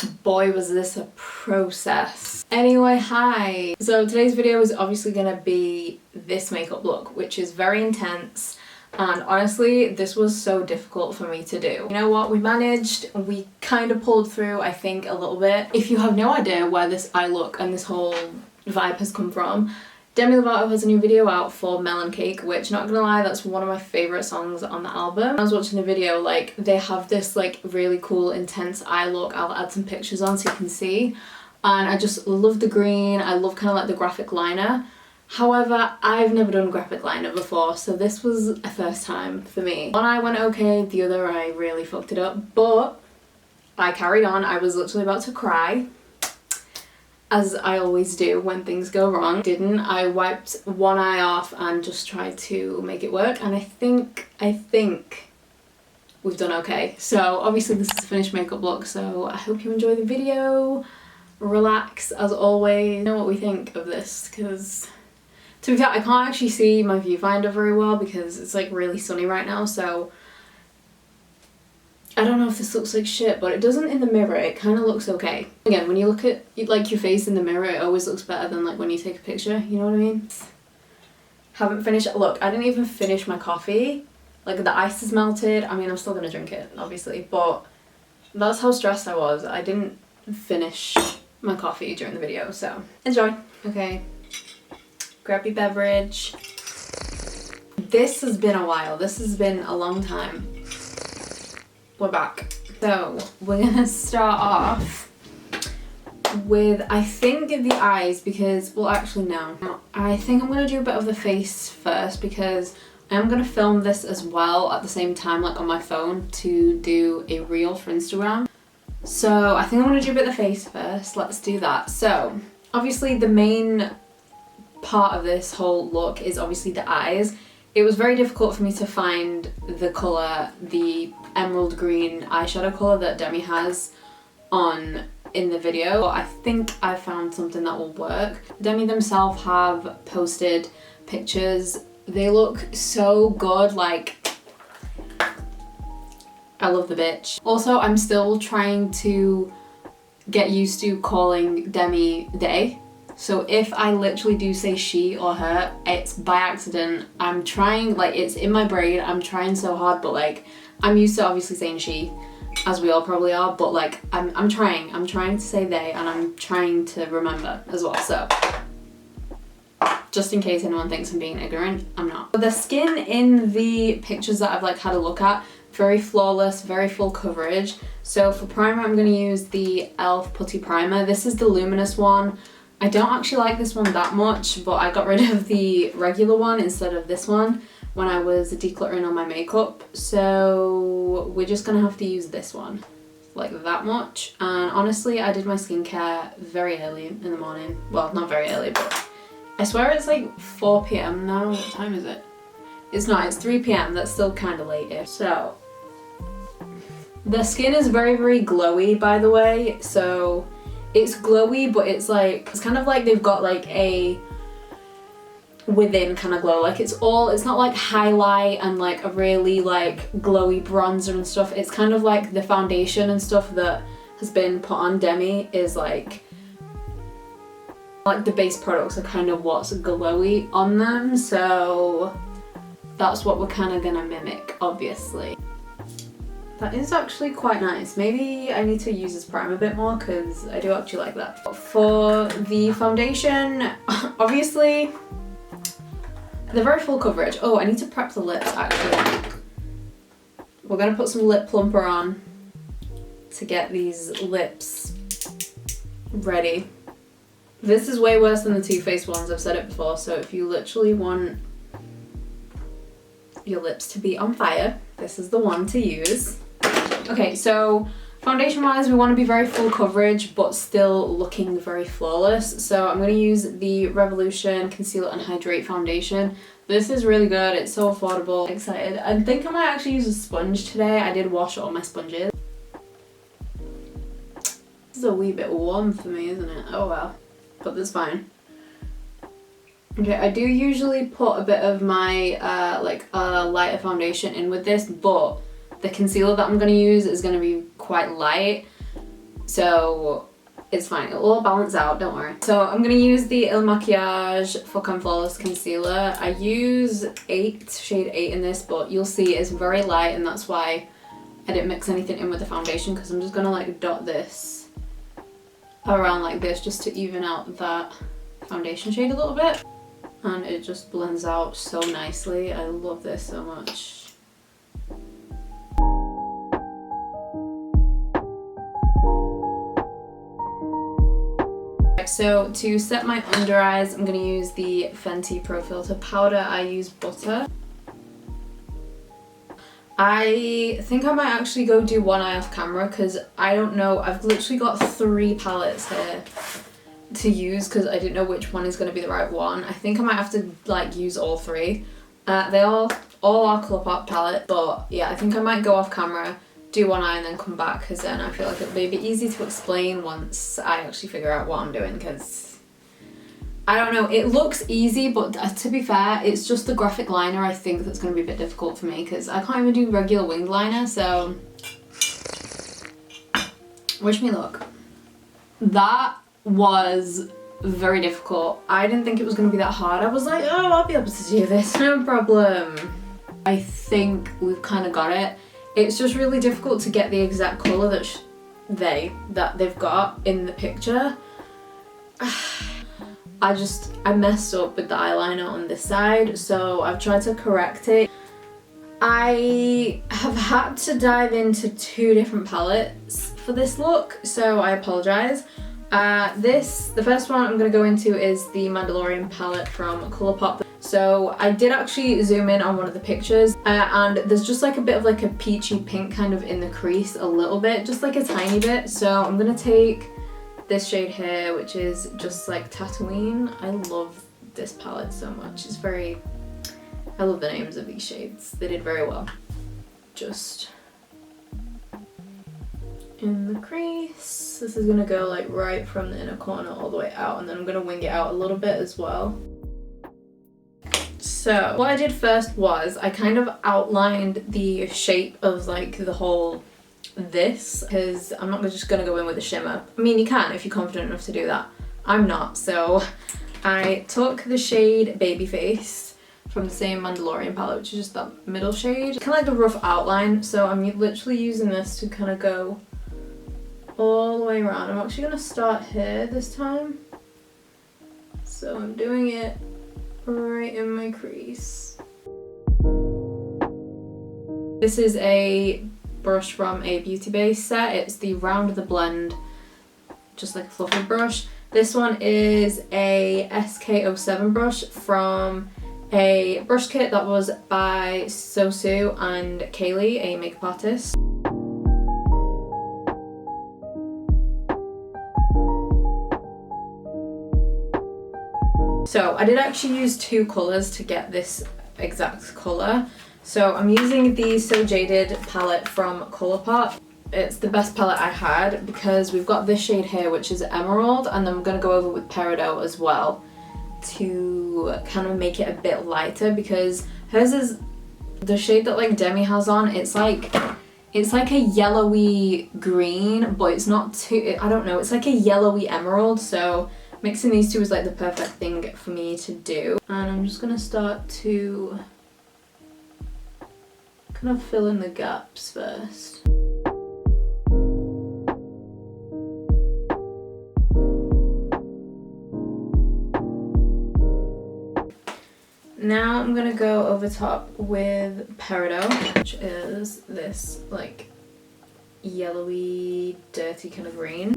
boy was this a process. Anyway, hi! So today's video is obviously gonna be this makeup look, which is very intense, and honestly this was so difficult for me to do. You know what, we managed, we kind of pulled through, I think, a little bit. If you have no idea where this eye look and this whole vibe has come from, Demi Lovato has a new video out for Melon Cake, which, not gonna lie, that's one of my favourite songs on the album. When I was watching the video, like, they have this like really cool intense eye look. I'll add some pictures on so you can see, and I just love the green. I love kind of like the graphic liner. However, I've never done graphic liner before, so this was a first time for me. One eye went okay, the other eye really fucked it up, but I carried on. I was literally about to cry, as I always do when things go wrong. Didn't. I wiped one eye off and just tried to make it work, and I think we've done okay. So obviously this is a finished makeup look, so I hope you enjoy the video. Relax as always. Know what we think of this, because to be fair, I can't actually see my viewfinder very well because it's like really sunny right now, so I don't know if this looks like shit, but it doesn't in the mirror. It kind of looks okay. Again, when you look at like your face in the mirror, it always looks better than like when you take a picture, you know what I mean? Haven't finished. Look, I didn't even finish my coffee. Like, the ice is melted. I mean, I'm still gonna drink it, obviously, but that's how stressed I was. I didn't finish my coffee during the video, so enjoy. Okay, grab your beverage. This has been a while. This has been a long time. We're back. So we're gonna start off with, I think, the eyes, because, well, actually no. I think I'm gonna do a bit of the face first, because I am gonna film this as well at the same time, like on my phone, to do a reel for Instagram. So I think I'm gonna do a bit of the face first. Let's do that. So obviously the main part of this whole look is obviously the eyes. It was very difficult for me to find the colour, the emerald green eyeshadow colour that Demi has on in the video. I think I found something that will work. Demi themselves have posted pictures. They look so good, like, I love the bitch. Also, I'm still trying to get used to calling Demi they. So if I literally do say she or her, it's by accident. I'm trying, like, it's in my brain, I'm trying so hard, but like, I'm used to obviously saying she, as we all probably are, but like, I'm trying to say they, and I'm trying to remember as well, so just in case anyone thinks I'm being ignorant, I'm not. The skin in the pictures that I've like had a look at, very flawless, very full coverage. So for primer, I'm gonna use the e.l.f. Putty Primer. This is the luminous one. I don't actually like this one that much, but I got rid of the regular one instead of this one when I was decluttering all my makeup. So we're just gonna have to use this one, like that much. And honestly, I did my skincare very early in the morning. Well, not very early, but I swear it's like 4 p.m. now. What time is it? It's not, it's 3 p.m. That's still kind of late-ish. So the skin is very, very glowy, by the way. So it's glowy, but it's like, it's kind of like they've got like a within kind of glow. Like, it's not like highlight and like a really like glowy bronzer and stuff. It's kind of like the foundation and stuff that has been put on Demi is like the base products are kind of what's glowy on them. So that's what we're kind of gonna mimic, obviously. That is actually quite nice. Maybe I need to use this primer a bit more, because I do actually like that. For the foundation, obviously, they're very full coverage. Oh, I need to prep the lips, actually. We're gonna put some lip plumper on to get these lips ready. This is way worse than the Too Faced ones, I've said it before, so if you literally want your lips to be on fire, this is the one to use. Okay, so foundation wise, we want to be very full coverage but still looking very flawless. So I'm going to use the Revolution Conceal and Hydrate foundation. This is really good, it's so affordable. I'm excited. I think I might actually use a sponge today. I did wash all my sponges. This is a wee bit warm for me, isn't it? Oh well, but that's fine. Okay, I do usually put a bit of my lighter foundation in with this, but the concealer that I'm going to use is going to be quite light. So it's fine, it'll all balance out, don't worry. So I'm gonna use the Ilmakiage Full Flawless Concealer. I use shade 8 in this, but you'll see it's very light, and that's why I didn't mix anything in with the foundation, because I'm just gonna like dot this around like this just to even out that foundation shade a little bit. And it just blends out so nicely. I love this so much. So to set my under eyes, I'm going to use the Fenty Pro Filter powder. I use butter. I think I might actually go do one eye off camera, because I don't know, I've literally got 3 palettes here to use because I didn't know which one is going to be the right one. I think I might have to like use all 3. They all are Colourpop palette, but yeah, I think I might go off camera, do one eye and then come back, because then I feel like it'll be a bit easy to explain once I actually figure out what I'm doing, because I don't know, it looks easy, but to be fair, it's just the graphic liner I think that's going to be a bit difficult for me, because I can't even do regular winged liner. So wish me luck. That was very difficult. I didn't think it was going to be that hard. I was like, oh, I'll be able to do this, no problem. I think we've kind of got it. It's just really difficult to get the exact colour that they've got in the picture. I messed up with the eyeliner on this side, so I've tried to correct it. I have had to dive into 2 different palettes for this look, so I apologise. The first one I'm going to go into is the Mandalorian Palette from Colourpop. So I did actually zoom in on one of the pictures, and there's just like a bit of like a peachy pink kind of in the crease, a little bit, just like a tiny bit. So I'm going to take this shade here, which is just like Tatooine. I love this palette so much. I love the names of these shades. They did very well. Just in the crease. This is gonna go like right from the inner corner all the way out, and then I'm gonna wing it out a little bit as well. So what I did first was I kind of outlined the shape of like the whole this, because I'm not just gonna go in with a shimmer. I mean, you can if you're confident enough to do that. I'm not, so I took the shade Babyface from the same Mandalorian palette, which is just that middle shade. Kind of like a rough outline, so I'm literally using this to kind of go all the way around. I'm actually going to start here this time. So I'm doing it right in my crease. This is a brush from a Beauty Base set. It's the Round of the Blend, just like a fluffy brush. This one is a SK07 brush from a brush kit that was by Sosu and Kaylee, a makeup artist. So I did actually use 2 colours to get this exact colour. So I'm using the So Jaded palette from Colourpop. It's the best palette I had because we've got this shade here, which is Emerald, and I'm going to go over with Peridot as well to kind of make it a bit lighter, because hers is the shade that like Demi has on. It's like a yellowy green, but it's not too, I don't know, it's like a yellowy emerald, so mixing these 2 is like the perfect thing for me to do. And I'm just gonna start to kind of fill in the gaps first. Now I'm gonna go over top with Peridot, which is this like yellowy, dirty kind of green.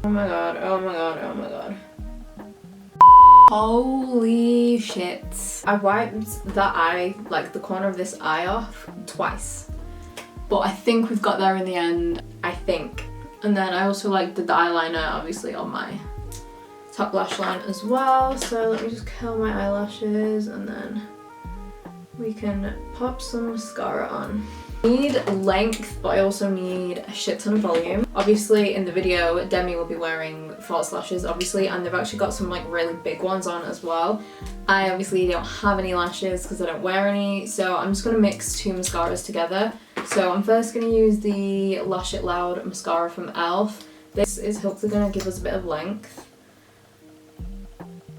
Oh my god, oh my god, oh my god. Holy shit. I wiped that eye, like the corner of this eye off twice. But I think we've got there in the end, I think. And then I also like did the eyeliner obviously on my top lash line as well. So let me just curl my eyelashes and then we can pop some mascara on. I need length, but I also need a shit ton of volume. Obviously in the video, Demi will be wearing false lashes, obviously, and they've actually got some like really big ones on as well. I obviously don't have any lashes because I don't wear any, so I'm just gonna mix two mascaras together. So I'm first gonna use the Lash It Loud mascara from e.l.f. This is hopefully gonna give us a bit of length.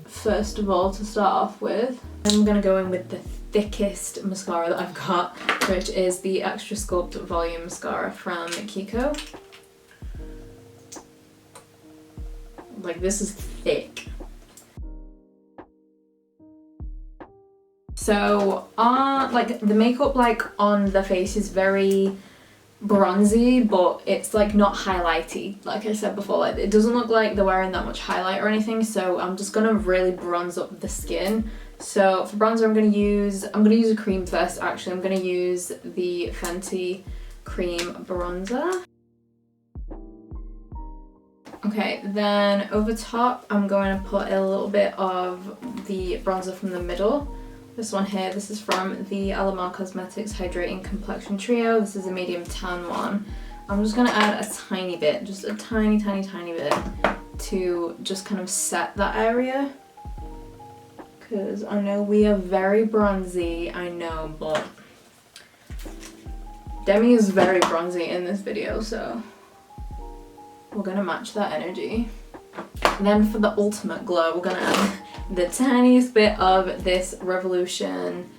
First of all, to start off with, I'm gonna go in with the thickest mascara that I've got, which is the Extra Sculpt Volume Mascara from Kiko. Like, this is thick. So, like, the makeup, like, on the face is very bronzy, but it's, like, not highlighty, like I said before. Like, it doesn't look like they're wearing that much highlight or anything, so I'm just gonna really bronze up the skin. So for bronzer, I'm gonna use a cream first. Actually, I'm gonna use the Fenty cream bronzer. Okay, then over top, I'm going to put a little bit of the bronzer from the middle. This one here, this is from the Alamar Cosmetics Hydrating Complexion Trio. This is a medium tan one. I'm just gonna add a tiny bit, just a tiny bit, to just kind of set that area. Because I know we are very bronzy, I know, but Demi is very bronzy in this video, so we're gonna match that energy. And then for the ultimate glow, we're gonna add the tiniest bit of this Revolution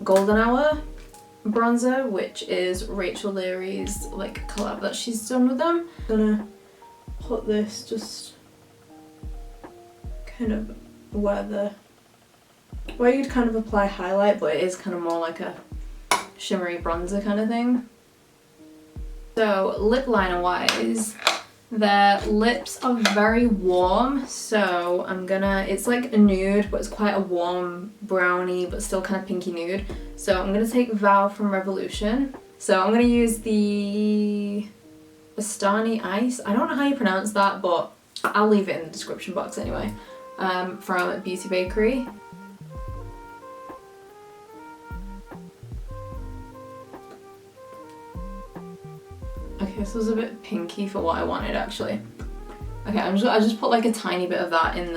Golden Hour bronzer, which is Rach Leary's like collab that she's done with them. I'm gonna put this just kind of where you'd kind of apply highlight, but it is kind of more like a shimmery bronzer kind of thing. So lip liner wise, their lips are very warm, so it's like a nude, but it's quite a warm brownie, but still kind of pinky nude. So I'm gonna take Vow from Revolution. So I'm gonna use the Bastani Ice. I don't know how you pronounce that, but I'll leave it in the description box anyway. From Beauty Bakery. Okay, this was a bit pinky for what I wanted actually. Okay, I just put like a tiny bit of that in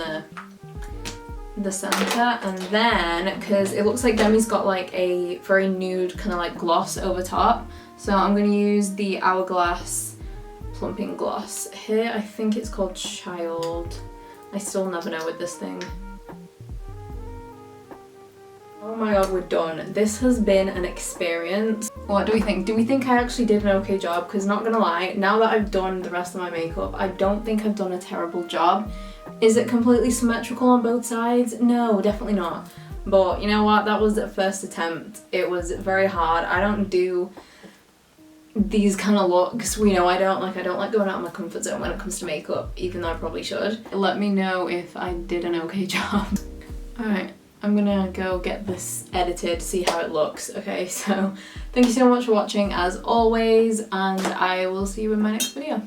the center, and then because it looks like Demi's got like a very nude kind of like gloss over top, so I'm gonna use the Hourglass Plumping gloss here. I think it's called Child. I still never know with this thing. Oh my god, we're done. This has been an experience. What do we think? Do we think I actually did an okay job? Because not gonna lie, now that I've done the rest of my makeup, I don't think I've done a terrible job. Is it completely symmetrical on both sides? No, definitely not. But you know what? That was the first attempt. It was very hard. I don't do these kind of looks. You know, I don't like going out of my comfort zone when it comes to makeup, even though I probably should. Let me know if I did an okay job. Alright. I'm gonna go get this edited, see how it looks. Okay, so thank you so much for watching as always, and I will see you in my next video.